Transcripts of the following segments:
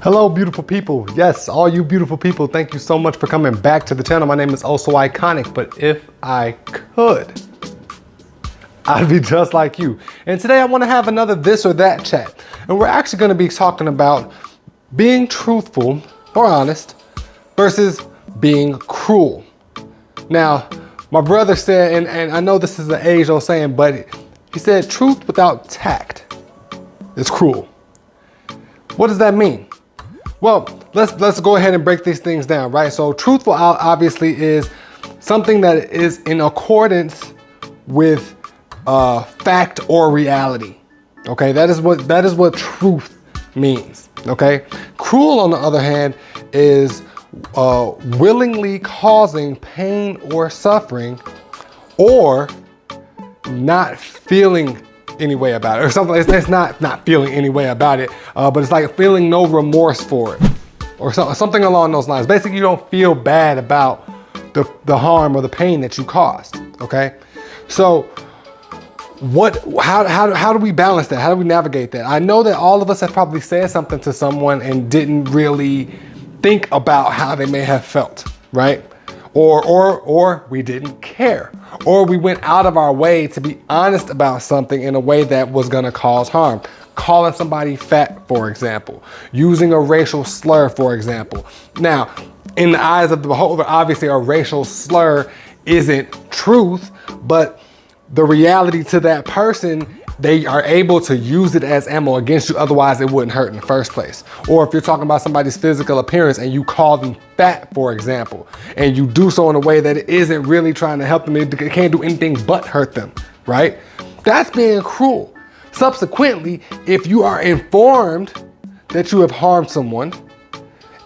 Hello, beautiful people. Yes, all you beautiful people, thank you so much for coming back to the channel. My name is oHSoIcoNic, but if I could, I'd be just like you. And today I want to have another this or that chat. And we're actually going to be talking about being truthful or honest versus being cruel. Now, my brother said, and I know this is an age-old saying, but he said truth without tact is cruel. What does that mean? Well, let's go ahead and break these things down, right? So truthful obviously is something that is in accordance with fact or reality. Okay, that is what truth means. Okay, cruel, on the other hand, is willingly causing pain or suffering, or not feeling any way about it, or something. It's not feeling any way about it, but it's like feeling no remorse for it, or something along those lines. Basically, you don't feel bad about the harm or the pain that you caused. Okay, so how do we balance that? How do we navigate that? I know that all of us have probably said something to someone and didn't really think about how they may have felt, right? Or we didn't care, or we went out of our way to be honest about something in a way that was going to cause harm. Calling somebody fat, for example, using a racial slur, for example. Now, in the eyes of the beholder, obviously a racial slur isn't truth, but the reality to that person, they are able to use it as ammo against you. Otherwise, it wouldn't hurt in the first place. Or if you're talking about somebody's physical appearance and you call them fat, for example, and you do so in a way that it isn't really trying to help them, it can't do anything but hurt them, right? That's being cruel. Subsequently, if you are informed that you have harmed someone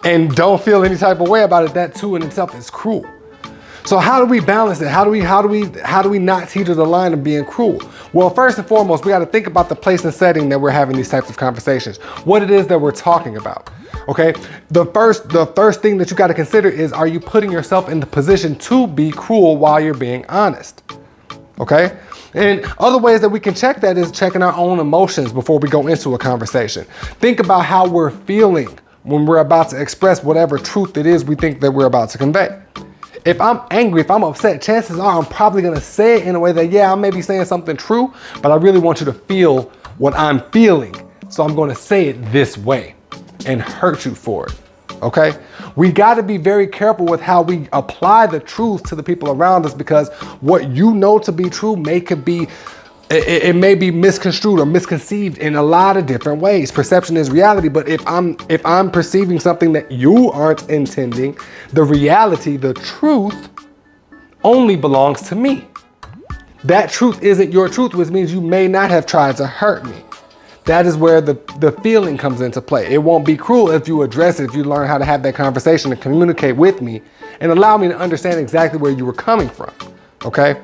and don't feel any type of way about it, that too in itself is cruel. So how do we balance it? How do we not teeter the line of being cruel? Well, first and foremost, we got to think about the place and setting that we're having these types of conversations. What it is that we're talking about. Okay. The first thing that you got to consider is, are you putting yourself in the position to be cruel while you're being honest? Okay. And other ways that we can check that is checking our own emotions before we go into a conversation. Think about how we're feeling when we're about to express whatever truth it is we think that we're about to convey. If I'm angry, if I'm upset, chances are I'm probably gonna say it in a way that, yeah, I may be saying something true, but I really want you to feel what I'm feeling. So I'm gonna say it this way and hurt you for it, okay? We gotta be very careful with how we apply the truth to the people around us, because what you know to be true it may be misconstrued or misconceived in a lot of different ways. Perception is reality, but if I'm perceiving something that you aren't intending, the reality, the truth, only belongs to me. That truth isn't your truth, which means you may not have tried to hurt me. That is where the feeling comes into play. It won't be cruel if you address it, if you learn how to have that conversation and communicate with me and allow me to understand exactly where you were coming from, okay?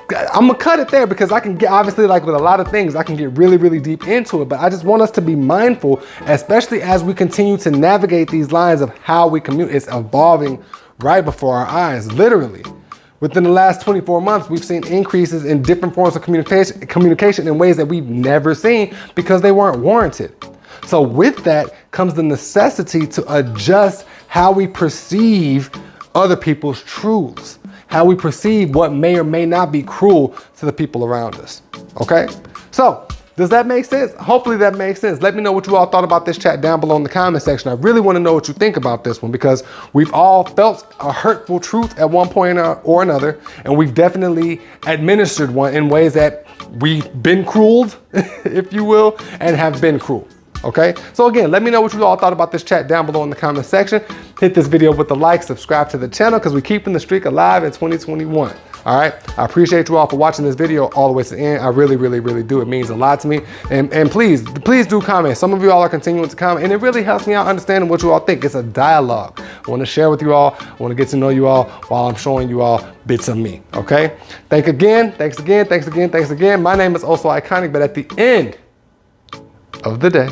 I'm gonna cut it there because I can get, obviously, like with a lot of things, I can get really, really deep into it, but I just want us to be mindful, especially as we continue to navigate these lines of how we communicate. It's evolving right before our eyes, literally. Within the last 24 months, we've seen increases in different forms of communication in ways that we've never seen because they weren't warranted. So with that comes the necessity to adjust how we perceive other people's truths, how we perceive what may or may not be cruel to the people around us, okay? So, does that make sense? Hopefully that makes sense. Let me know what you all thought about this chat down below in the comment section. I really wanna know what you think about this one, because we've all felt a hurtful truth at one point or another, and we've definitely administered one in ways that we've been crueled, if you will, and have been cruel. Okay, so again, let me know what you all thought about this chat down below in the comment section. Hit this video with a like, subscribe to the channel, because we're keeping the streak alive in 2021. All right, I appreciate you all for watching this video all the way to the end. I really, really, really do. It means a lot to me. And please do comment. Some of you all are continuing to comment, and it really helps me out understanding what you all think. It's a dialogue. I want to share with you all. I want to get to know you all while I'm showing you all bits of me. Okay, thanks again. My name is oHSoIcoNic, but at the end of the day,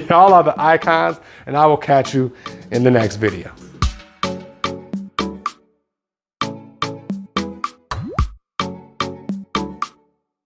y'all are the icons, and I will catch you in the next video.